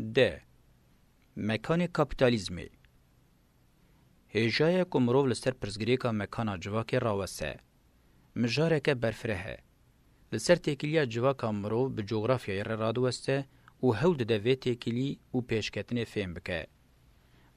د. مکان کپیتالیزمی هجای که مروو لسر پرزگری که مکانا جواک راوسه. مجاره که برفره لسر تکیلیا جواک مروو به جغرافیای رادوسته و هول ده وی تکیلی و پیشکتن فهم بکه.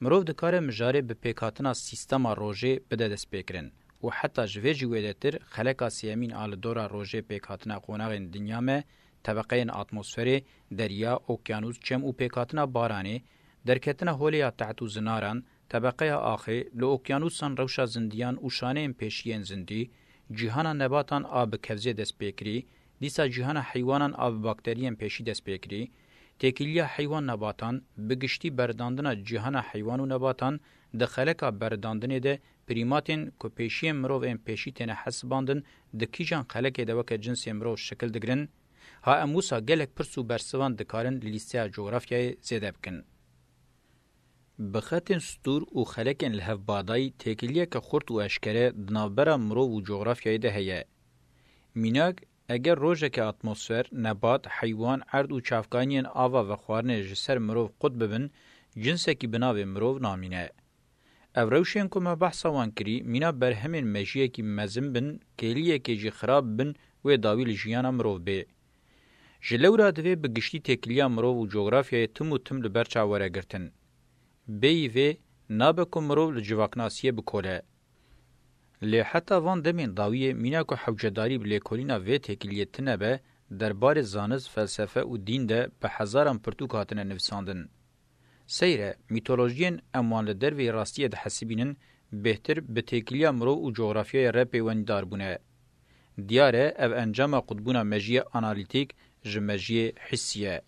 مروو دکاره مجاره به پیکاتنا سیستم روژه بده دست بکرن و حتی جوی جویده تر خلقا سیمین آل دورا روژه پیکاتنا قوناغین دنیامه طبقه اتمسفری دریا اوکیانوس چم و پیکاتنا بارانی درکتنا هولیا تحتو زناران طبقه آخی لو اوکیانوسان روشا زندیان و شانه پیشین زندی جهان نباتان آب کفزی دست بکری دیسا جهان حیوانان آب باکترین پیشی دست بکری تکیلیا حیوان نباتان بگشتی برداندن جهان حیوان و نباتان د خلقا برداندن ده پریماتین کو پیشی مرو ام پیشی تنه حساباندن د کیجان خلق ده وک جنس مرو شکل دگرن ها اموسا گلک پرسو برسوان دکارن لیسته جغرافیای زیده بکن. بخاتن ستور و خلقن لحف بادای تکیلیه که خورت و اشکره دنابرا مرو و جغرافیای ده هیه. میناگ اگر روژه که اتمسفر، نبات، حیوان، عرض و چافکانین آوا و خوارن جسر مرو قد ببن جنسه کی بناو مرو نامینه. او روشین که ما بحثا وان کری مینا بر همین مجیه کی مزم بن کلیه که جی خراب بن و داویل جیانا مرو بی. جلورا دوی بگشتی تکلیا مرو و جغرافیای تم و تم لبرچا وره گرتن. بی وی نابکو مرو لجواکناسیه بکوله. لی حتی وان دمین داویه مینا که حوجداری بلیکولینا وی تکلیه تنبه دربار زانز فلسفه و دین ده به هزاران پرتوکاتن نفساندن. سیره میتولوژین اموان لدر وی راستیه ده حسیبینن بهتر به تکلیه مرو و جغرافیای رپی وندار بونه. دیاره او انجام قطبونا مجیه آنالیتیک جمجیه حسیه.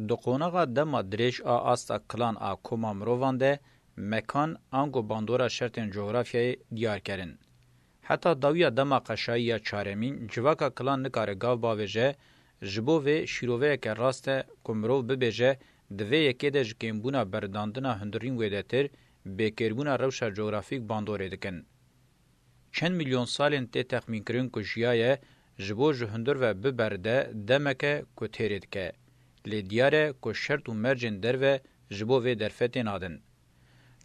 دو قوناغا دما دریش آستا کلان کوما مرووان ده مکان آنگو باندورا شرطن جغرافیای دیار کرن. حتی داویا دما قشایی چارمین جواکا کلان نکاره گاو باویجه جبو و شیروه که راسته کمرو ببیجه دوی یکی ده جکیمبونا برداندنا هندرین ویده تر بکربونا روشا جغرافیک باندوره دکن. چند میلیون سالین تی تخمین کرن که جیایه جبو جهندر و ببرده دمکه که تیرید که. لی دیاره که شرط و مرجن در و جبو و درفتین آدن.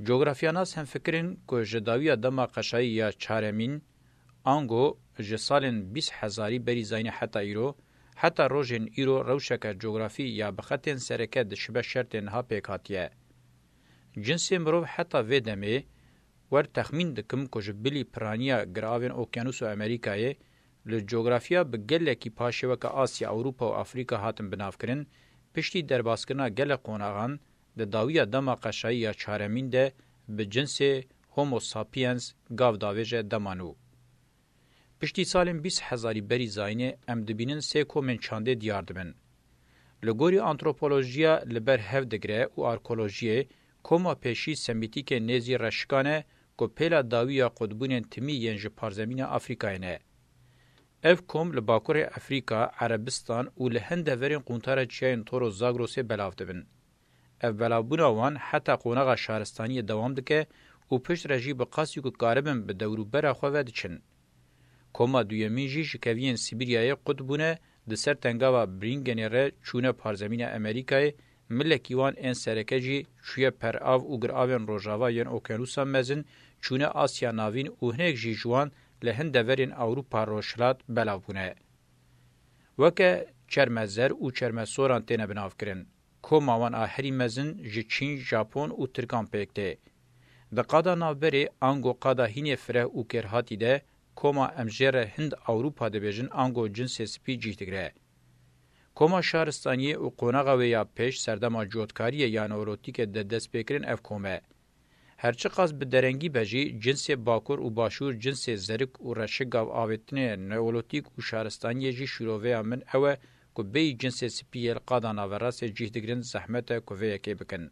جغرافیاناس هم فکرین که جداوی دما قشایی یا چارمین آنگو جسالین 20,000 بری زین حتی ایرو حتی روژن ایرو روشک جغرافی یا بخطین سرکه دشبه شرطین ها پیکاتیه. جنسی مروف حتی ویدمه ور تخمین دکم که جبلی پرانیا گراوین اوکیانوس و امریکای لجغرافیا بگله کی پاشه وک آسیا، اروپا و افریقا هاتن بناف کرن پشتی درباسکرنا گله قوناغان د داویا دما قشایی یا چارمین ده به جنس هومو ساپینز گاو داویجه دمانو. پشتی سالم 20,000 بری زاینه ام دبینن سه کومن چانده دیار دبن. لگوری آنتروپولوژیا لبر هف دگره و آرکولوژیه کوما پیشی سمیتیک نیزی رشکانه که پیلا داویا قدبونین تمی ینج پارزمین افریقاینه. اف کوم لباکور افریقا، عربستان و لهند ورین قونتار چیین تورو زاگروسی بلاف دبن. اف بلابونا وان حتی قوناغا شهرستانی دوام دکه و پشت رجی بقاسیو که کاربن به دورو برا خواه دچن. کوما دویمین جی شکوین سیبیریای قطبونه د سر تنگاوا برینگنی ره چونه پارزمین امریکای ملکیوان این سرکه جی چوی پر آو و گرآوین روژاوا ین اوکیانوسا مزن چونه آسیا ناوین و هنک جی جوان لهند دورین اوروپا روشلات بلاوونه. وکه چرمزر و چرمسوران تینه بناف کرن. کوما وان آهری مزن جی چین، ژاپن و ترکان پیکته. د قادا نابری آنگو قادا هینی فره و کرهاتی ده کوما امجر هند اوروپا ده بیجن آنگو جنس سپی جیتگره. کوما شهرستانی و قوناغا و یا پیش سردما جوتکاری یا نوروتیک ده دست بکرین اف کومه. هرچه قاس به درنگی بجی جنس باکور و باشور جنس زرک و رشگاو آویتنه نوروتیک و شهرستانی جی شروعه من اوه که بی جنس سپی القادا ناوراس جیتگرین زحمت کوه یکی بکن.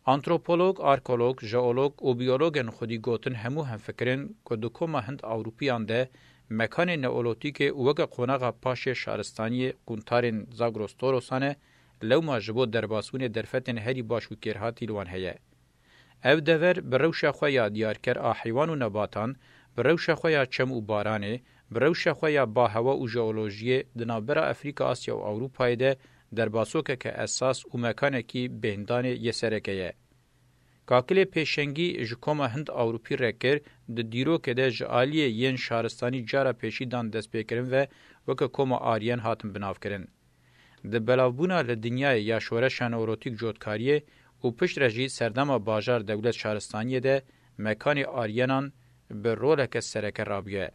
آنتروپولوگ، آرکولوگ، ژئولوگ و بیولوگن خودی گوتن همو هم فکرین که دو کوما هند اوروپیان ده مکان نئولوتیک وگه قوناغا پاش شهرستانی قونتارین زاگروستوروسانه لو ما جبو درباسون درفتن هری باش و کرهاتی لوان هیه. او دور بروش خویا دیار کر حیوان و نباتان بروش خویا چم و بارانه بروش خو یا با هوا او ژئولوژی د نابره افریقا اسیا او اروپا ده در باسوکه که اساس او مکانه کی بهندان یسرکه کاکل پیشنگی جکوما هند اوروپی رکر د دیرو که ده جالی ین شهرستانی جارا پیشی دان دست پیکرن و وکه کوما آریان هاتم بناف کرن. د بلاوبونا له دنیای یا شورش نوروتیک جوتکاریه او پشت رژی سردما باجار دولت شهرستانی ده مکان آریانان به رولک سرک رابیه.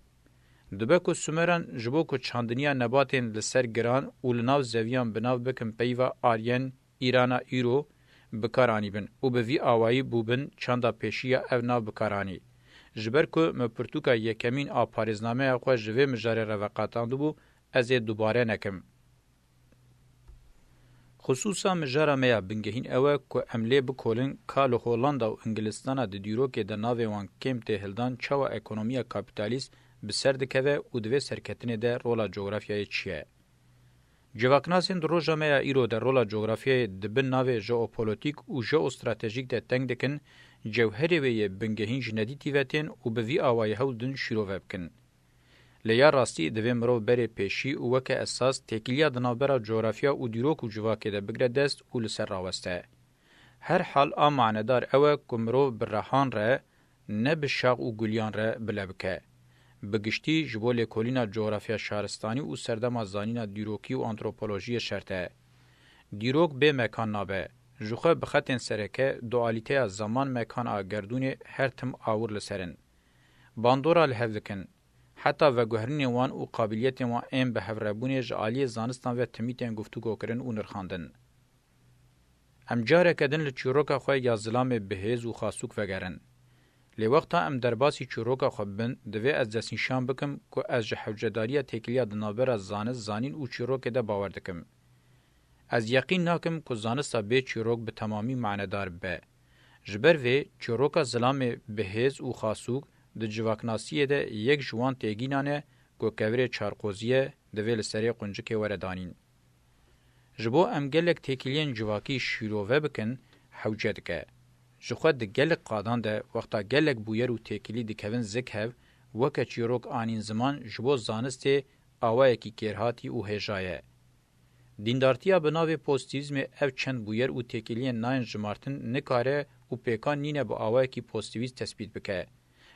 دبکو سومران جبو کو چاندنیا نباتین لسر گران او لناو زویان بناو بکن پیوا آریان ایرانا ایرو بکارانی بن او به وی آوایی بوبن چاندا پیشیا او ناو بکارانی. جبر کو مپرتوکا یکمین آپاریزنامه اخواه جوه مجاره روقاتاندو بو از دوباره نکم. خصوصا مجاره میا بنگهین اوه که عمله بکولن کالو هولاندا و انگلستانا د دیرو که د ناوی وان کم تهلدان چاوا اکونومیا کابیتالیست بسر دکوه او دوی سرکتنه ده رولا جغرافیای چیه. جواکناسین در روژا میا ایرو در رولا جغرافیای دبن ناوی ژئوپولیتیک و ژئوستراتژیک ده تنگ دکن جوهری وی بنگهین جندی تیوتین او به وی آوای هولدن شروع بکن. لیا راستی دوی مرو بری پیشی او وکه اساس تکیلیا دنابرا جغرافیا او دیروک و جواکی ده بگره دست او لسر راوسته. هر حال آماندار اوه کمرو برهان ره نه بشاق او گلیان ره بلبکه. بگشتی جبول کولینا جغرافیا شهرستانی او سردما زانینا دیروکی و آنتروپولوژی شرطه. دیروک به مکان نابه. جوخه بخطین سرکه دوالیته زمان مکان آگردون هر تم آور لسرن. باندورا لحفظکن. حتی و گوهرین وان او قابلیت وان ام به هفربون جعالی زانستان و تمیتین گفتگو کرن او نرخاندن. ام جاره کدن لچیروکا خواه یا ظلام بهیز و خاسوک وگرن. لی وقتا ام درباسی چیروکا خواه بند دوی از دستین شان بکم که از جحوجداری تکیلیا دنابر از زانست زانین او چیروک ده باور دکم. از یقین ناکم که زانستا به چیروک به تمامی معنیدار به. جبر وی چیروکا ظلام بهیز و خاسوک د جواکناسیه ده یک جوان تیگینانه که کویر چارقوزیه دوی لسری قنجکه وردانین. جبو ام گلک تکیلین جواکی شیروه بکن حوجه دکه. جخواد ده گلک قادان ده وقتا گلک بویر و تکیلی دکوین زکهو وکه چیروک آنین زمان جبو زانسته آوائه کی کرهاتی او هجایه. دیندارتیا بناوی پوزیتیویزم اف چند بویر و تکیلین ناین جمارتن نکاره و پیکان نینه با آوائه کی پوزیتیویز تثبیت بکه.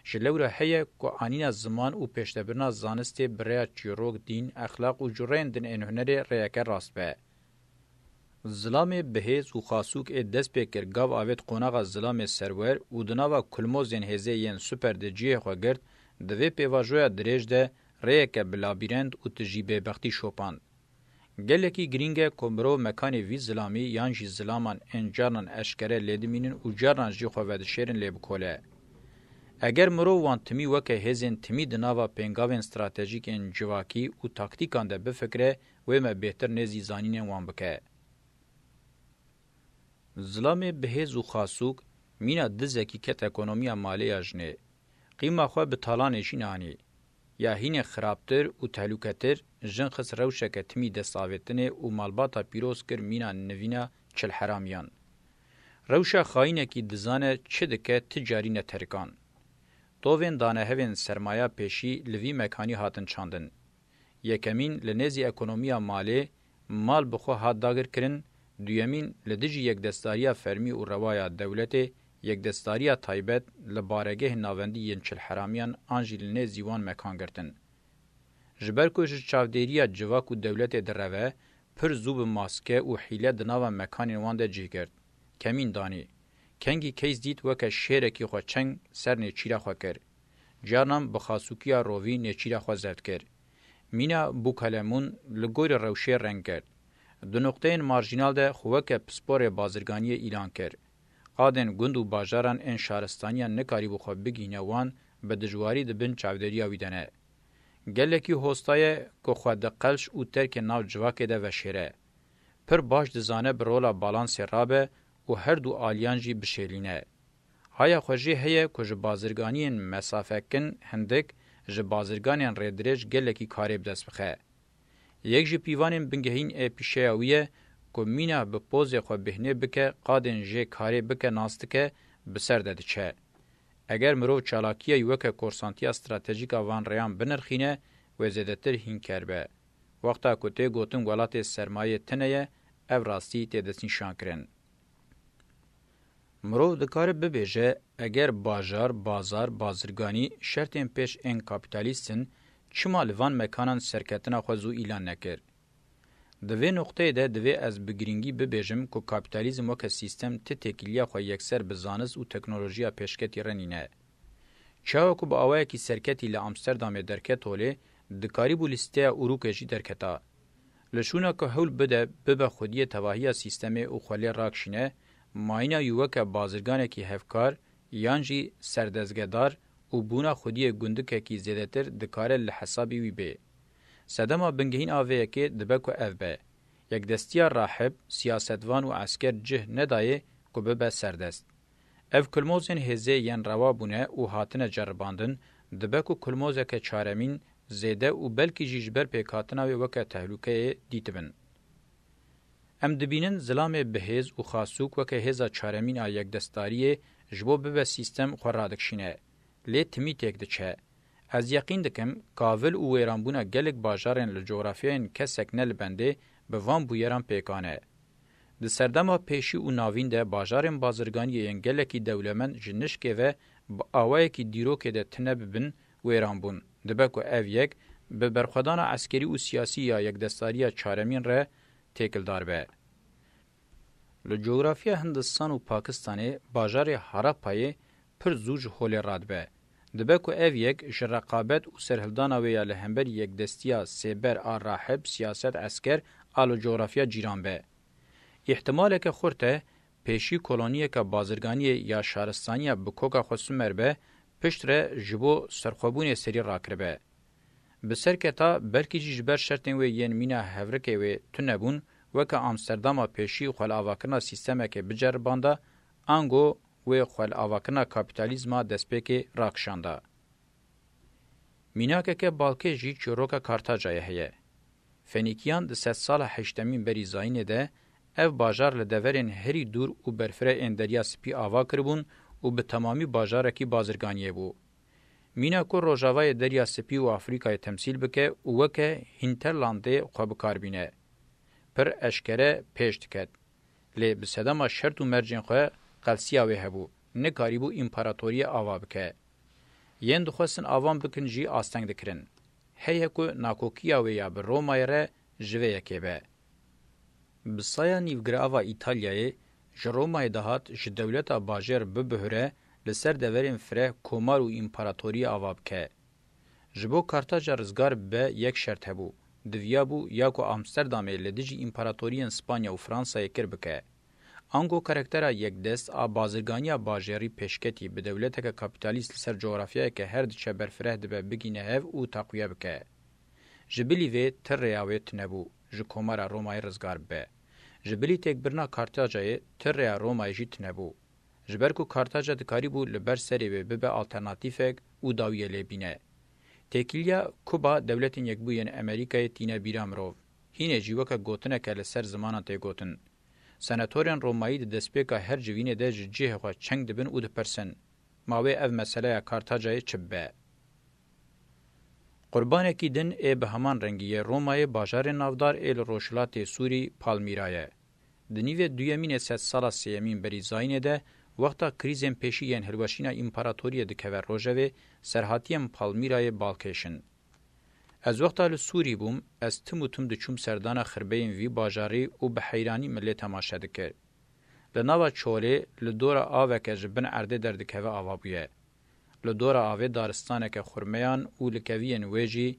جلوره هیه که آنین زمان و پیشتبرنا زانسته برای چیروک دین اخلاق و جرین دن انهنر ریاکه راست به. ظلام بهیز و خاسوک دست پیکر گاو آوید قوناغا ظلام سرور و دناوا کلموزین هزه ین سپر ده جیه خوا گرد دوی پیواجویا دریج ده ریاکه بلابیرند و تجیبه بختی شوپاند. گلکی گرینگه کمرو مکانی وی ظلامی یانجی ظلامان انجارنان اشکره لیدمینن و جارنان جی خوا ودشیرن لیبکوله. اگر مرو وان تمی وکه هزین تمی دناوا پنگاوین استراتژیک ان جواکی او تاکتیکان ده بفکره و ما بهتر نزی زانین وان بکه. ظلام بهیز و خاسوک مینا دزکی کت اکونومیا مالی اجنه. قیمه خواه به تالانشین آنی. یا هین خرابتر و تهلوکتر جنخس روشک تمی دستاویتنه و مالباتا پیروز کر مینا نوینا چل حرامیان. روشا خاینه کی دزانه چه دکه تجاری نترکان. دوین دانه هفین سرمایه پیشی لوی مکانی هاتن چاندن. یکمین لنزی اکونومیا مالی مال بخو هات داگر کرن، دویمین لدجی یک دستاریا فرمی و روایا دولت یک دستاریا تایبت لبارگه ناوندی ین چل حرامیان آنجی لنزی وان مکان گرتن. جبر کوش چاودیریا جواک و دولت دروه پر زوب ماسکه و حیله دناو مکانی وان ده جی گرد. کمین دانی. کنگی کیس دید وکه شیرکی خو چنگ سر نیچیرا خو کر. جارنام بخاسوکیا روی نیچیرا خو زرد کر. مینا بوکلمون لگور روشه رنگ کرد. دو نقطه مارجینال ده خوکه پسپور بازرگانی اعلان کرد. قادن گند و باجاران این شهرستانیان نکاری بخو بگینه وان به دجواری ده بین چاودریا ویدنه. گلکی هستای که خود قلش و ترک ناو جواکه ده وشیره. پر باش دزانه برولا بالانس رابه و هر دو آلیان جی بشیلینه. هایا خوشی هیه که جبازرگانین مسافه کن هندک جبازرگانین ریدریج گلکی کاری بدست بخه. یک جی پیوانین بنگهین ای پیشهویه که مینا به پوز خو بهنه بکه قادن جی کاری بکه ناستکه بسر داده چه. اگر مرو چالاکیه یوکه کورسانتیا استراتژیکا وان ریان بنرخینه و زیدتر هینکر به. وقتا کتی گوتن ولات سرمایه تنه او راستی تیدسین شانکرن. مرو دکاره ببیجه اگر باجار، بازار، بازرگانی شرطین پیش این کابیتالیستن چما لوان مکانان سرکتنا خوزو ایلان نکر. دوی نقطه ده دوی از بگرینگی ببیجم که کابیتالیزم وکه سیستم تکیلیا خو یکسر بزانست و تکنولوژیا پیشکتی رنینه. چاو که با آوه کی سرکتی لامستردام درکت هوله دکاری بو لیسته اروکه جی درکتا. لشونه که هول بده ببه خودی تواهی سیستم او خالی راکشینه ماینا یوکه بازرگانه کی هفکار یانجی سردزگدار او بونا خودی گندکه کی زیدتر دکاره لحسابی وی به. سدما بنگهین آوه که دبکو اف به. یک دستیا راحب، سیاستوان و عسکر جه ندایه که ببه سردست. اف کلموزین هزه ین روا بونه و هاتنه جرباندن دبکو کلموزه که چارمین زیده و بلکی جیجبر پیکاتناوی وکه تحلوکه دیتبن. ام دبینن ظلام بهز و خاصوک وکه هزا چارمین آ یک دستاریه جبو ببه سیستم خورادکشینه. لی تمی تک دچه. از یقین دکم کاول و ویرانبونا گلک باجارن لجغرافیاین کسک نلبنده به وان بویران پیکانه. د سردما پیشی و ناوین ده باجارن بازرگانی ین گلکی دولمن جنشکه و با آوائه کی دیروکه ده تنب بن ویرانبون. دبکو او یک به برخودان عسکری و سیاسی یا یک دستاری چارمین ره تکل دار به. لجغرافیا هندستان و پاکستان باجار هراپای پر زوج هول راد به. دبکو او یک جرقابت و سرهلدانا ویا لهمبر یک دستیا سیبر راحب سیاست عسکر آلو جغرافیا جیران به. احتماله که خورته پیشی کلونیه که بازرگانی یا شهرستانی بکوکا خسومر به پشت ره جبو سرخوبون سری راکربه. بسر کتا برکی جیجبر شرطن و ین مینا هفرکه و تنبون وکا آمسترداما پیشی خوال آواکرنا سیستمه که بجربانده آنگو و خوال آواکرنا کابیتالیزما دسپیک راکشانده. میناکه که بالکه جی چروکا کارتاجایه هیه. فنیکیان ده 100 سال هشتمین بری زاینه ده اف باجار لدورین هری دور و برفره اندریا سپی آوا کربون و به تمامی باجارکی بازرگانیه بو. مینا کو روجاوای دریا سپی و افریقای تمثیل بکه و وکه هینترلانده خواب کاربینه. پر اشکره پیشت کد. لی بسدما شرط و مرجین خواه قلسیاوی هبو. نکاریبو امپاراتوری آوا بکه. ین دخواستن آوان بکن جی آستنگ دکرن. هیه کو ناکوکیاوی یا بر رومای ره جوه یکی به. بسایا نیوگراوا ایتالیای جرومای دهات ج دولتا باجر ببهره لسر دورین فره کومار و امپاراتوری آواب که. جبو کارتاجا رزگار به یک شرط هبو. دویابو یا کو آمستردامه لدیجی امپاراتوری اسپانیا و فرانسا کر بکه. آنگو کرکترا یک دست آ بازرگانی باجری پیشکتی به دولتا که کپیتالیست لسر جغرافیای که هر دچه برفره دبه بگینه هف و تقویه بکه. جبلی وی تر ریاویت نبو. ج کومارا رومای رزگار به. جبلی تک برنا کارتاجای تر ریا رومای جیت نبو. جبرکو کارتاجا دکاری بو لبر سری به آلترناتیفک او داویه لبینه. تکیلیا کوبا دولتین یک بوین امریکای تینه بیرامرو. هینه جیوکا گوتنه که لسر زمانان تی گوتن. سناتورین رومایی ده دسپیکا هر جوینه ده جیه خواه چنگ دبن او ده پرسن. ماوی او مسئله کارتاجای چبه. قربانه کی دن ای به همان رنگیه رومای باجار نافدار ایل روشلات سوری پالمیرایه. دنیوه دویمین 100 سالا سیمین بریزاینه ده وقتا کریزن پیشی ین هلوشینا امپاراتوری دکوه روژوه سرحاتیم پالمیرای بالکشن. از وقتا لسوری بوم از تموتم دچوم سردانا خربین وی باجاری و به حیرانی ملی تماشه دکر. لناوا چوله لدور آوه که جبن ارده در دکوه آوابویه. لدور آوه دارستانه که خرمیان و لکوین ویجی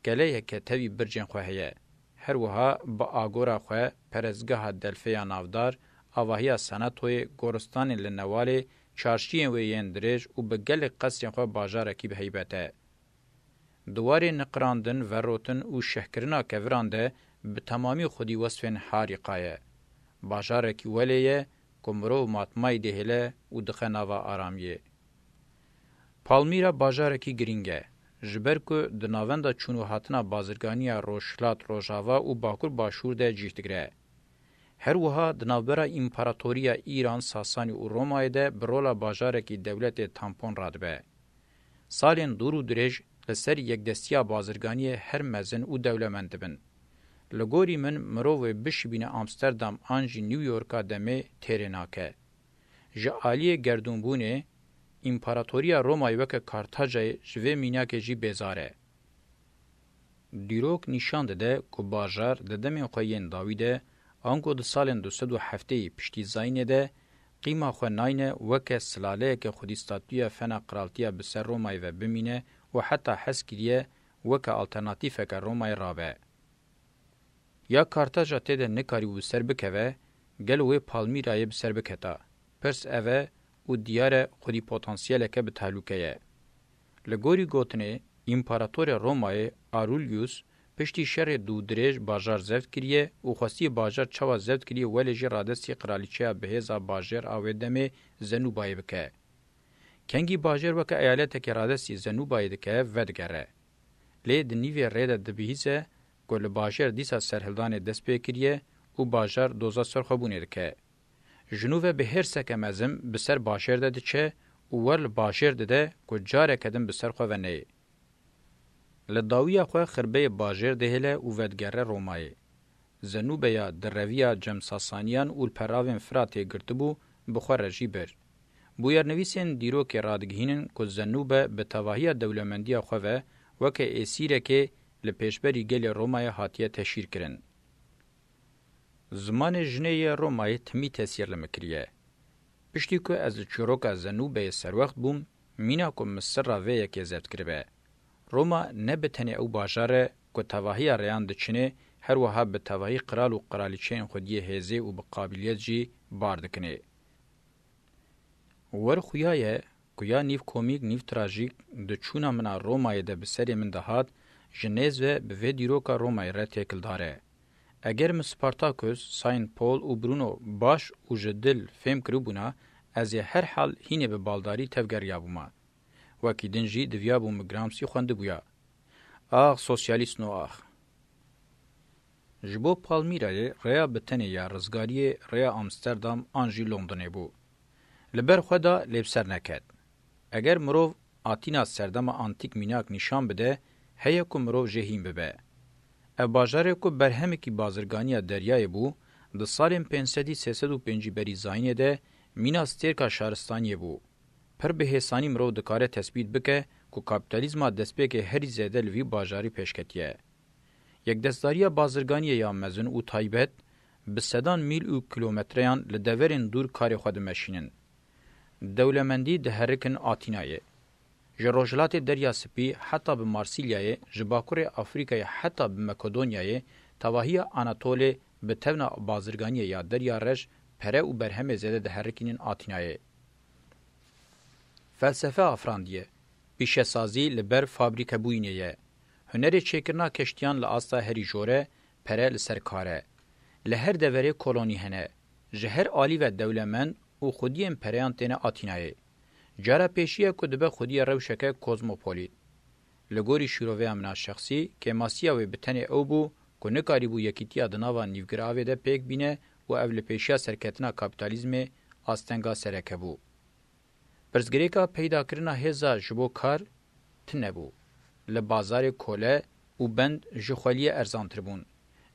گله که تاوی برجن خواهیه. هر وها با آگورا خواه پرزگاه دلفیا نافدار آواهی سنتوی گورستان لنوالی چارشتین ویین دریج و به گل قصر خواه باجارکی به حیبته. دواری نقراندن و روتن و شهکرنا کورانده به تمامی خودی وصفین حاریقایه. باجارکی ولیه کمرو ماتمای دهله و دخناوا آرامیه. پالمیرا باجارکی گرینگه. جبرکو دناوندا چونو هاتنا بازرگانی روشلات روژاوا و باکور باشور ده جیشتگره. هر وها دنابرا امپاراتوریا ایران ساسانی و رومای ده برولا باجارکی دولت تامپون رادبه. سالین دورو دریج لسر یک دستیا بازرگانی هر مزن او دولمند بن. لگوری من مروه بشبین آمستردام آنجی نیویورکا دمه تیرناکه. جه آلیه گردونبونه امپراتوریا رومای وک کارتاجای جوه میناکه جی بیزاره. دیروک نشان ده که باجار ده دمین خوین داویده آنگو ده سالن 207 پشتی زاینه ده قیمه خو ناینه وک سلاله که خودیستاتویا فنا قرالتیا بسر رومای و بمینه و حتی حس کریه وک آلترناتیفه که رومای رابه. یا کارتاجا تیده نکاری و بسر بکوه گلوه پالمیرای بسر بکتا. پرس اوه و دیار خودی پوتانسیله که به تحلوکه. لگوری گوتنه امپراتور رومای آرولیوس پشتی شر دو درێژ باژار زەوت kiriye û xwestiye bajar çawa zevt kiriye welê jî radestî qiraliçeya bihêza bajêr a wê demê Zenûbayê bike. Kengî bajêr weke eyaleteke radestî Zenûbayê dike vedigere. Lê di nîvê rê de dibihîze ku li bajêr dîsa serhildanê dest pê kiriye û bajar doza serxwebûnê dike. Ji nû ve bi hêrseke mezin bi ser bajêr de diçe û wer li bajêr dide ku careke din bi ser xwe veneyê. لداویا خو خربه باجر دهله او ودگره رومای زنوبیا درویا جمساسانیان او پراوین فراتی گرتبو بخور رجیبر بویر نویسین دیرو که رادگهینن کو زنوبه به تواهی دولمندی خو و وک اسیره که لپیشبری گل رومای هاتیه تشیر کرن زمان جنی رومای تمی تاثیر لمکریه پشتی کو از چروکا زنوبه سروخت بوم مینا کو مصر و یک زفت کربه روما نه به تنه او باجاره که تواهی ریان دچنه هر وها به تواهی قرال و قرالیچین خودی هزه و به قابلیت جی باردکنه. ور خویایه که یا نیف کومیک نیف تراژیک دچونا منا رومای ده بسری من دهات جنیز و به ویدیروکا رومای را تکل داره. اگر من سپارتاکوس، ساین پول و برونو باش و جدل فهم کربونا از هر حال هینه به بالداری تفگر یابوما. وکی دنجی دویابو مگرامسی خونده بویا. آخ سوسیالیست نو آخ. جبو پالمیرای ریا بتنه یا رزگاری ریا آمستردام آنجی لندنه بو. لبر خدا لبسر نکد. اگر مروف آتینا سردام آنتیک میناک نشان بده هیا که مروف جهیم ببه. او باجاره که برهمه کی بازرگانی دریای بو ده سالین 535 بری زاینه ده میناس ترکا شهرستانی بو. پر به حسانی مرو دکاره تثبیت بکه که کابیتالیزما دستپیک هری زیده لوی باجاری پیشکتیه. یک دستداری بازرگانی یا مزن او تایبت به صدان میل او کیلومتریان لدورین دور کاری خود مشینن. دولمندی ده هرکن آتینایه. جروجلات دریا سپی حتی به مارسیلیای، جباکور افریقای حتی به مکدونیای، تواهی آناتولی به تون بازرگانی یا دریا رج پره او برهم زیده ده هرکنین آتینایه. فلسفه افراندیه پیشه سازی لبر فابریکه بوینیه هنری چکرنا کشتیان لاستا هری جوره پره لسرکاره لهر دوره کولونی هنه جهر آلی و دولمن او خودی امپریان تینه آتینایه جارا پیشیه کدبه خودی روشکه کوزموپولیت لگوری شیروه امنا شخصی که ماسیه و بتنه او بو که نکاری بو یکیتی ادناوا نیوگراوه ده پیک بینه و اول پیشیه سرکتنا کابیتالیزم آستنگا سرکه بو برزگریکا پیدا کرنا هزا جبو کار تنبو. لبازار کوله و بند جخوالی ارزانتر بون.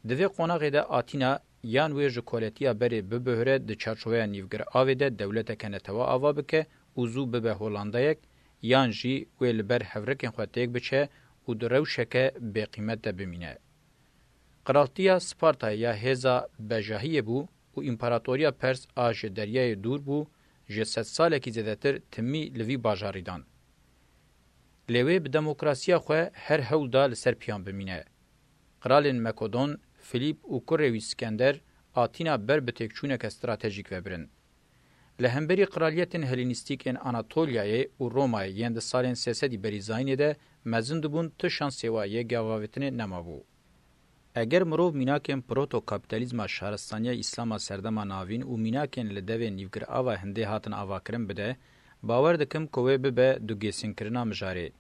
دوی قناغی ده آتینا یان وی جکولتیا بری ببهره ده چارچوه نیوگر آوی ده دولت کنتوا آوا بکه و زو ببه هولندایک یان جی وی لبر حورکن خواتیک بچه و ده روشکه به قیمت ده بمینه. قرالتیا سپارتا یا هزا بجاهی بو و امپراتوریا پرس آج دریای دور بو جسد ساله کی زدتر تمی لوی باجاریدان. لوی به دموکراسیا خو هر هول دا لسر پیان بمینه. قرالین مکدون، فیلیپ و کوروی اسکندر آتینا بر بتکچونک استراتژیک وبرن. لهمبری قرالیتن هلینیستیک ان آناتولیای و رومای یند سالن 300 بریزاینه ده مزند بون تو شانس سوایه گاواوتن نمابو. اگر مروف میناکن پروتو کابیتالیزما شهرستانی اسلاما سردما ناوین و میناکن لدوی نیوگر آوا هنده هاتن آوا کرن بده باور دکم کوه به دو گیسین کرنا مجاره.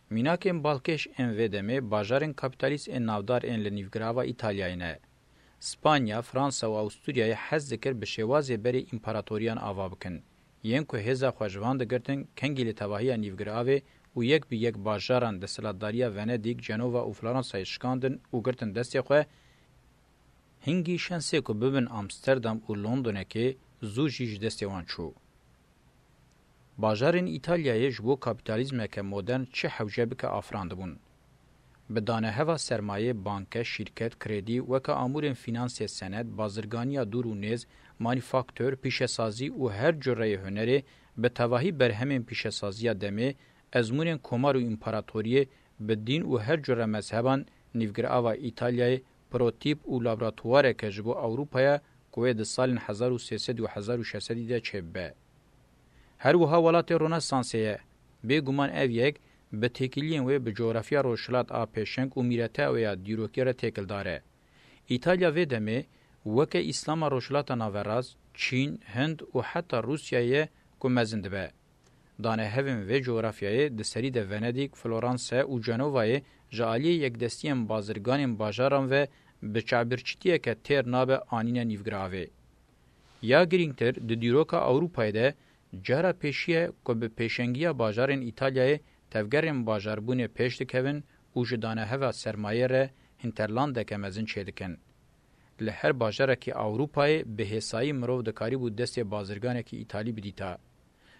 میناکن بالکش ان ودمه باجارن کابیتالیست ان نافدار ان لنیوگر آوا ایتالیای نه. اسپانیا، فرانسا و اوستوریای حز ذکر به شوازی بری امپراتوریان آوا بکن. ین که هزا خواجوان دگرتن کنگی لتواهی نیوگر آوه و یک به یک باجاران د سلطداریا ونیدیک، جنووا او فلورانسای شکاندن او گرتن دستی خو هنگی شانسی کو ببن آمستردام او لندن که زوجیج دستی وان چو. باجارن ایتالیای جبو کاپیتالیزم که مدرن چه حوجه بک آفراندبون. بدانه هوا سرمایه بانک، شرکت، کردی و که امورن فینانسی سند، بازرگانی دور و نیز، مانیفاکتور، پیشه‌سازی و هر جوره هنری به تواهی برهمین پیشه‌سازی دمه ازمونن کمار و امپراتوری به دین و هر جوره مذهبان نیوگر آوا ایتالیای پروتیپ و لابراتواره که جبو اروپای کوه د سال 1300 و 1600 ده چبه. هر وها ولات رنسانسیه به گمان او یک به تکیلین و به جغرافیا روشلات آ پیشنگ و میرته و یا دیروکی را تکل داره. ایتالیا و دمه وکه اسلام روشلات ناوراز، چین، هند و حتی روسیه که مزند به. دانه هفن و جغرافیای دسری ده ونیدیک، فلورانس و جنووای جالی یک دستیم بازرگان باجاران و به چعبرچتیه که تیر نابه آنین نیوگراوه. یا گرینگتر ده دیروکا اروپای ده جارا پیشیه که به پیشنگی باجارن ایتالیای تفگرین باجاربون پیش دکوین او جدانه هوا سرمایه ره هنترلانده که مزن چه دکن. لهر باجاره که اروپای به حسایی مرو دکاری بود دست بازرگانه که ایتالی بدیتا.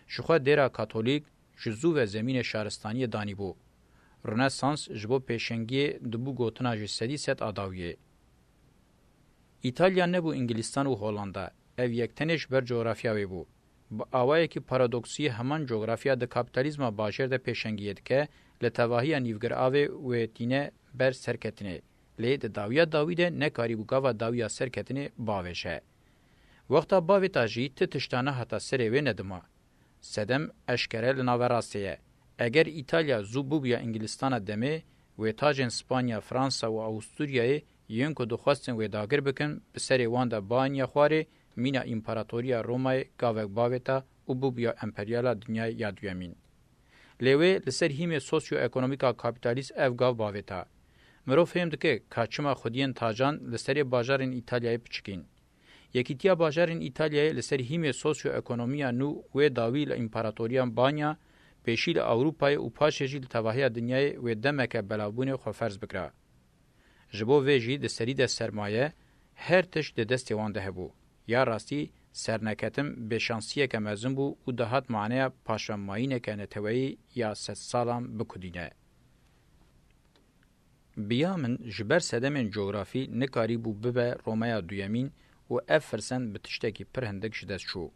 شخوا دیرا کاتولیک جزو و زمین شهرستانی دانی بو. رنسانس جبو پیشنگی دبو گوتنا جسدی ست آداویه. ایتالیا نبو انگلستان و هولاندا. او یکتنش بر جغرافیاوی بو. با آوایی که پارادوکسی همان جغرافیا ده کابیتالیزم باشر ده پیشنگید که لتواهی نیوگر آوه و تینه بر سرکتنه. لی ده داویا داویده نکاری بوگاوا داویا سرکتنه باوشه. وقتا باوی تاجی تشتانه حتا سره و ندما. سدم اشکره لناوراسیه. اگر ایتالیا زوبو بیا انگلستان دمه و تاجن اسپانیا، فرانسا و اوستوریای یونکو دخواستن و داگر بکن بسری وانده بانیا خواره مینا امپراتوریا رومای گاوک باوتا او بو بیا امپریالا دنیای یادویمین. لیوه لسر هیم سوسیو اکونومیکا کابیتالیست اف گاو باوتا. مرو فهمد که کاچما خودین تاجان لسر باجارن ایتالیای پچکین. یکیتیا باجارن ایتالیای لسر هیم سوسیو اکونومیا نو و داویل امپراتوریا بانیا پیشیل اوروپای او پاشجیل تواهی دنیای و دمک بلاوبون خو فرض بکرا. جبو ویجی د سری د سرمایه هر تش د دست وانده هبو. یا راستی سرنکتم به شانسیه که مزن بو او دهات معنی پاشمایینه که نتوی یا 3 سالم بکدینه. بیا من جبر سدمن جغرافی نکاری بو ببه رومایا دویمین و اف فرسن به تشتکی پر هندک شدست شو.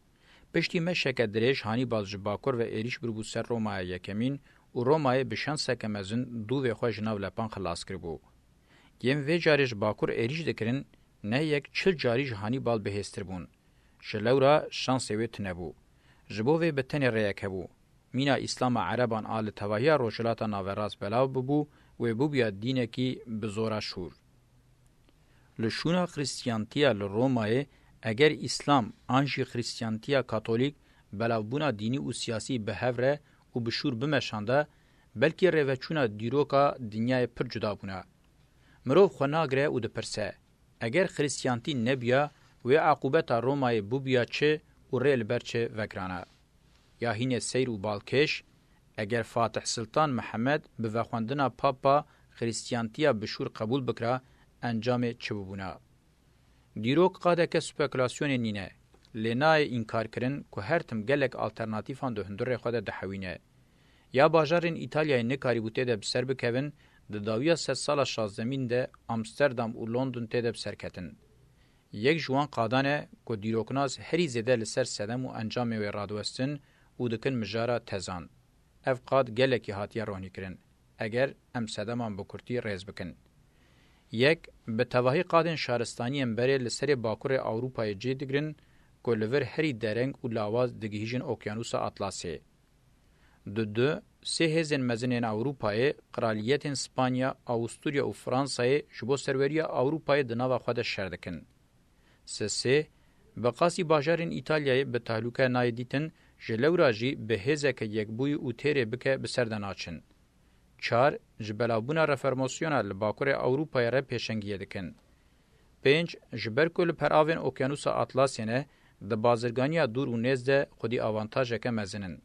پشتی مشک دریش هانیبال جباکور و ایریش بربو سر رومایا یکمین و رومایا به شانسه که مزن دو و خواه جناو لپان خلاص کربو. یم وی جارش باکور ایریش دکرن نه یک چل جاری جهانی بال بهستر بون. شلورا شانسی ویت نبو. جبوه به تنی ریک هبو. مینا اسلام عربان آل تواهی روشلاتا ناوراز بلاو ببو و بو بیا دینه کی بزورا شور. لشونا خریستیانتیا لرومای اگر اسلام آنجی خریستیانتیا کاتولیک بلاو بونا دینی و سیاسی بهوره و بشور بمشانده بلکی روچونا دیروکا دنیای پر جدا بونا. مروف خوناگره و دپرسه. اگر خریستیانتی نبیا و عقوبت رومای بوبیا چه و ریل برچه وگرانه. یا هین سیر و بالکش اگر فاتح سلطان محمد به وخواندنا پاپا خریستیانتیا بشور قبول بکره انجام چه ببونا. دیروک قاده که سپیکولاسیون نینه. لینای انکار کرن که هر تم گلک آلترناتیفان دو هندور خود دحوینه. یا باجارین ایتالیای نکاری بوده ده بسر بکوین د داویا 3 سال شازدمین ده امستردام او لندن تده بسرکتن. یک جوان قادانه که دیروکناز هری زده لسر سدم و انجام و رادوستن او دکن مجارا تزان. اف قاد گلکی هاتیا رونی کرن. اگر ام سدمان بکرتی ریز بکن. یک به تواهی قادن شهرستانی امبره لسر باکور اوروپای جیدگرن که لور هری درنگ و لاواز دگیجن اوکیانوس اطلاسه. دو سه هزن مزنین اوروپای قرالیت اسپانیا، اوستوریا و فرانسای جبو سروریا اوروپای دناوا خود شردکن. سه بقاسی باجارین ایتالیای به تحلوکه نایدیتن جلوراجی به هزک یک بوی او تیره بکه بسردناچن. 4 جبلابونا رفرماسیونا لباکور اوروپای را پیشنگیه دکن. 5 جبرکل پراوین اوکیانوس اطلاسینه د بازرگانیا دور و نزده خودی آوانتاژه که مزنن.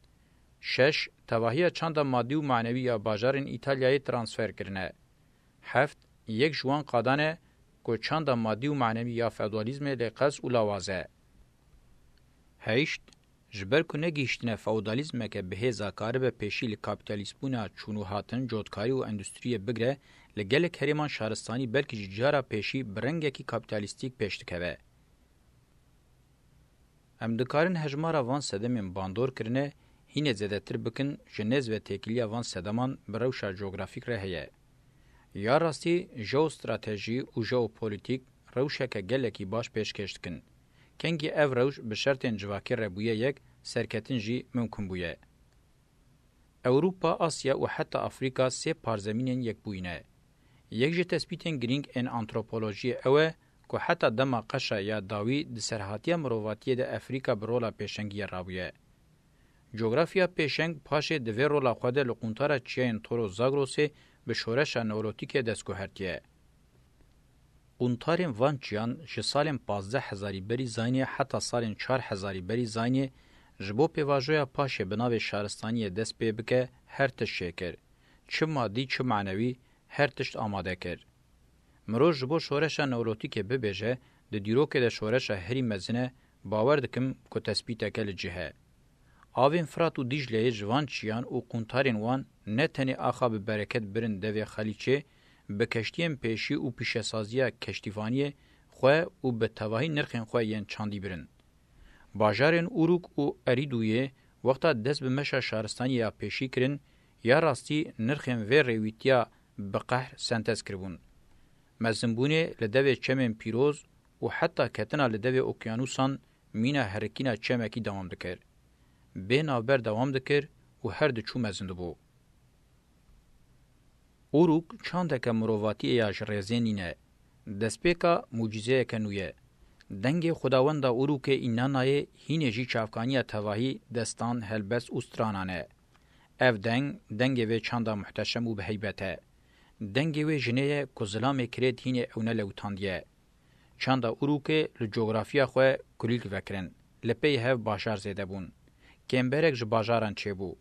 6. تواهی چند مادی و معنوی یا باجارن ایتالیای ترانسفر کرنه. 7. یک جوان قادانه که چند مادی و معنوی یا فئودالیسم لقص و لاوازه. 8. جبر کنه گیشتنه فئودالیسم که به هزاکاره به پیشی لکاپیتالیسمونا چونو هاتن جودکاری و اندستری بگره لگل کریمان شهرستانی بلکه جارا پیشی برنگه کی کاپیتالیستیک پیشتکوه. ام دکارن هجمارا وان سدمین باندور کرنه هینه زدتر بکن جنز و تکیلیا وان سدمان بروشا جغرافیک رهیه. یا راستی جو استراتژی و جو پولیتیک روشا که گلکی باش پیشکشت کن. کنگی او روش به شرط انجواکی ربویه یک سرکتن جی ممکن بویه. اوروپا، آسیا و حتی افریقا سه پارزمینین یک بوینه. یک جه تثبیتن گرینگ ان انتروپولوژی اوه که حتی دما قشا یا داوی د سرحاتی مروواتی ده افریقا برولا پیشنگی رابویه. جغرافیا پیشنگ پاشه دوی رولا خوده لقونتارا چیین تورو زاگروسی به شورش نوروتیک دستگوهرتیه. قونتارین وان چیان جه سالین 15,000 بری زاینی حتی سالین 4,000 بری زاینی جبو پیواجویا پاشه بناو شهرستانی دست پی بکه هر تش شکر. چه مادی چه معنوی هر تشت آماده کر. مروج جبو شورش نوروتیک ببیجه ده دیروکه ده شورش هری مزنه باور دکم که تثبیت کل جهه. آوین فرات و دیجله جوان چیان و قونتارین وان نه تنی آخا به برکت برن دوی خلیچه به کشتیم پیشی و پیشسازی کشتیفانی خواه و به تواهی نرخین خواه ین چاندی برن. باجارن اوروک و اریدویه وقتا دست به مشا شهرستانی یا پیشی کرن یا راستی نرخین و رویتیا به قهر سنتز کربون. مزنبونه لدوی چمن پیروز و حتی کتنا لدوی اوکیانوسان مینا حرکینا چمکی دوام دکر. بین آبر دوام دکر و هر دچو مزند بو. اوروک چاندک مرواتی ایاج رزینینه. دسپیکا موجزه کنویه. دنگ خداوند اوروک اینانای هینجی چافکانی تواهی دستان هلبس استرانانه. اف دنگ و چاندا محتشم و به هیبته. دنگ و جنه کزلام کرد هینه اونه لوتاندیه. چاندا اوروک لجوغرافیا خواه کلیک وکرن. لپی هف باشار زیده بون. کمبرک جباجاران چه بو.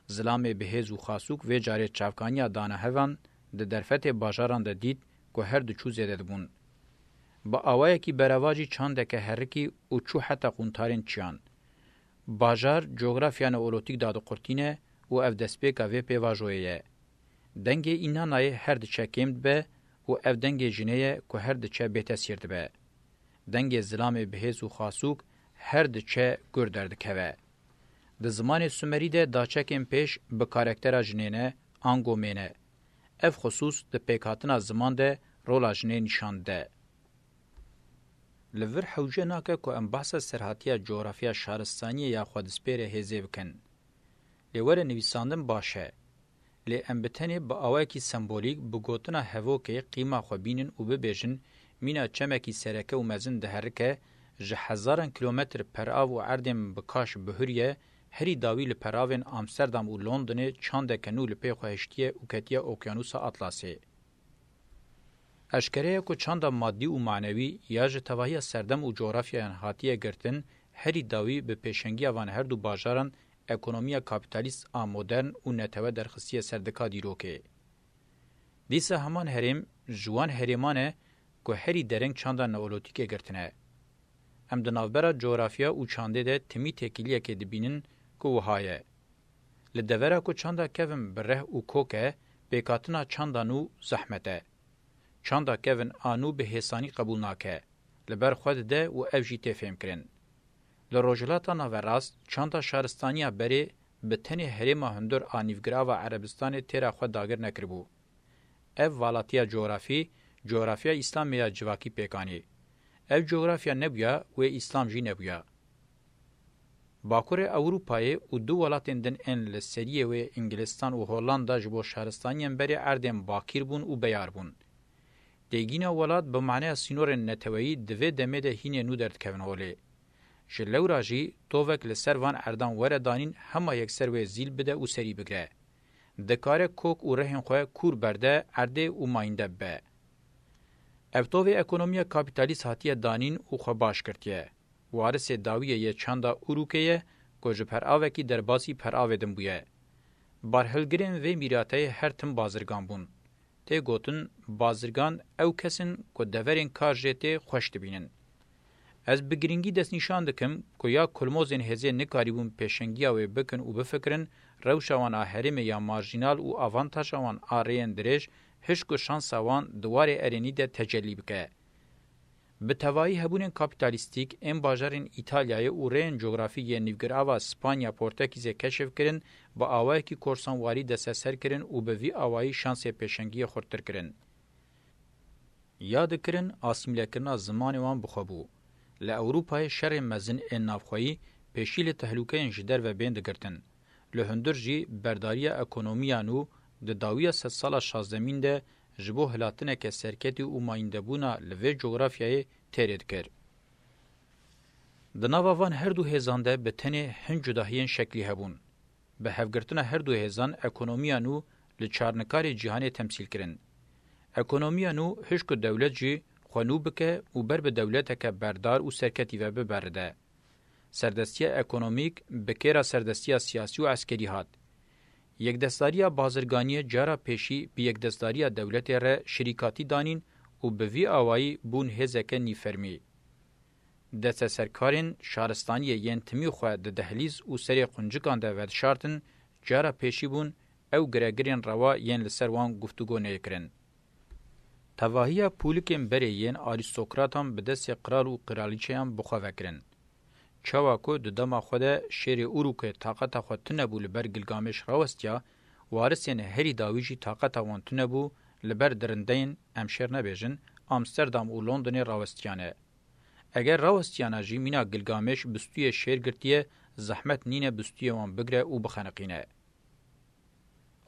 زلام بهز و خاسوک و جاری چافکانی دانه هفان ده درفت باجاران ده دید که هر دو چو زیده بون. با آوائه کی برواجی چانده که هرکی و چو حتی قونتارین چیان. باجار جغرافیان اولوتیک دادو قرتینه و اف دسپیکا و پیواجویه. دنگ اینانای هر دچه کمد به و اف دنگ جنیه که هر دچه بیتسیرد به. دنگ زلام بهز و خاسوک هر دچه گردرد که. د زمان سومری ده داچکین پیش به کاراکترا جنینه آنگو مینه. اف خصوص ده پیکاتنا زمان ده رولا جنین نشانده. لور حوجه ناکه که ام بحث سرحاتیا جغرافیا شهرستانی یا خودسپیر هزه بکن. لیور نویساندن باشه. لی ام بتنی با آوائی کی سمبولیک بگوتنا هفو که قیمه خوابینن و ببیجن مینا چمکی سرکه و مزن ده هرکه جه 1000 کیلومتر پر آو و عردم بکاش بهریه هری داوی لپراوین آمستردام و لندن چانده کنو لپی خوهشتیه و کتیه اوکیانوس اطلسی. اشکره که چانده مادی و معنوی یا جه تواهی سردم و جغرافیا هاتیه گرتن هری داوی به پیشنگی وان هر دو باجاران اکونومیا کاپیتالیست مدرن و نتوه درخصیه سردکا دیروکه. دیسه همان هرم جوان هرمانه که هری درنگ چانده نولوتیکه گرتنه. ام دنافبرا جغرافیا و چانده ده تمی تکیلیه که دبینن که وحایه. لدوره که چانده کفن بره و کوکه بیکاتنا چانده نو زحمته. چانده کفن آنو به حسانی قبول ناکه. لبر خود ده و افجی تفهم کرن. لروجلاتا نوراست چانده شهرستانیا بری به تنی هرما هندور آنیفگرا و عربستان تیرا خود داگر نکربو. اف والاتیا جغرافیا اسلام یا جواکی پیکانی. اف جغرافیا نبویا و اسلام جی نبویا. باکور اوروپای و دو ولاتن دن ان لسریه و انگلستان و هولاندا جبو شهرستانیان بری اردن باکیر بون و بیار بون. دیگینا ولات به معنی سینور نتوایی دوی دمه ده هینه نو درد کون هولی. جلورا جی تووک لسر وان اردان وردانین همه یک سر و زیل بده و سری بگره. دکاره کوک و رهن خواه کور برده ارده و ماینده به. افتوه اکونومی کاپیتالیست هاتیه دانین و خواه باش کرتیه. وارث داویه یه چاندا اوروکیه کو ji peravekî derbasî peravêdin bûye. Barhilgirên vê mîrateyê her tim bazirgan bûn. Tê gotin bazirgan ew kesin ku deverên kar jê tê xweş dibînin. Ez bi giringî destnîşan dikim ku ya kulmozên hêzê nikarîbûn pêşengiya wê bikin û bifikirin rewşa wan a herêmê ya marjînal û avantaja wan a rêyên dirêj hişk û şansa wan diwarê erênî de tecellî bike. Bi tevahî hebûnên kapîtalîstîk ên bajarên İtalyayê û rêyên coğrafîk yên nîvgirava Spanya Portekîzê keşif kirin, bi awayekî korsanwarî desteser kirin û bi vî awayî şansê pêşengiyê xurttir kirin. Ya dikirin asîmlekirina zimanê wan bixwebû. Li Ewropayê şerên mezin ên navxweyî pêşî li tehlûkeyên ji derve bên digirtin. Li hundir jî berdariya ekonomiyan û di dawiya sed sala şazdemîn de ji bo hilatineke serketî û mayîndebûna li vê coğrafyayê têrê dikir. Di nava van her du hêzan de bi tenê hin cudahiyên şeklî hebûn. Bi hevgirtina her du hêzan ekonomiyan û li çarnikarê cîhanê temsîl kirin. Ekonomiyan û hişk dewlet jî xwenû bike û ber bi dewleteke berdar û serketî ve biberide. Serdestiya ekonomîk bi kêra serdestiya siyasî û eskerî hat. Yekdestariya bazirganiyê cara pêşî bi yekdestariya dewletê re şirîkatî danîn û bi vî awayî bûn hêzeke nîfermî. Desteserkarên şaristaniyê yên timî xwe di dehlîz û serê quncikan de vedişartin, cara pêşî bûn ew giregirên rewa yên li ser wan guftûgo nêkirin. Tevahiya pûlikên berê yên arîstokratan bi destê qral û qiralîçeyan bixwe vekirin. Çawa ku di dema xwe de şêrê Urukê taqeta xwe tunebû li ber Gilgameş rawestiya, warisên herî dawî jî taqeta wan tunebû li ber dirindeyên em şêr nebêjin, Amsterdam û Londonê rawestiyane. Eger rawestiyana jî mîna Gilgameş bistûyê şêr girtiye, zehmet nîne bistûyê wan bigire û bixeniqîne.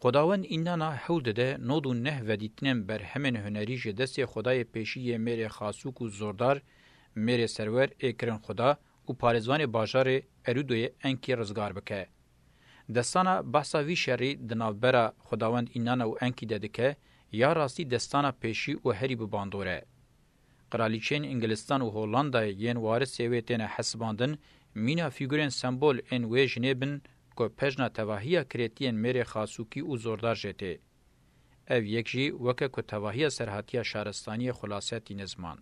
Xwedawend înnana hewl dide nod û neh vedîtinên berhemên hunerî ji destê Xwedayê pêşî yê mêrê xasûk û zordar, mêrê serwer ê kirin Xweda û parêzvanê bajarê Erûdoyê enkî rizgar bike. Destana behsa vî şerî di navbera Xwedawend înnana û enkî de dike, ya rastî destana pêşî û herî bi bandor e. Qiralîçeyên Inglistan û Hollandayê yên warisê wê têne hesibandin, mîna fîgurên sembol ên wê jinê bin ku pejna tevahiya kirêtiyên mêrê xasûkî û zordar jê tê. Ev yek jî weke ku tevahiya serhatiya şaristaniyê xulasetî nizman.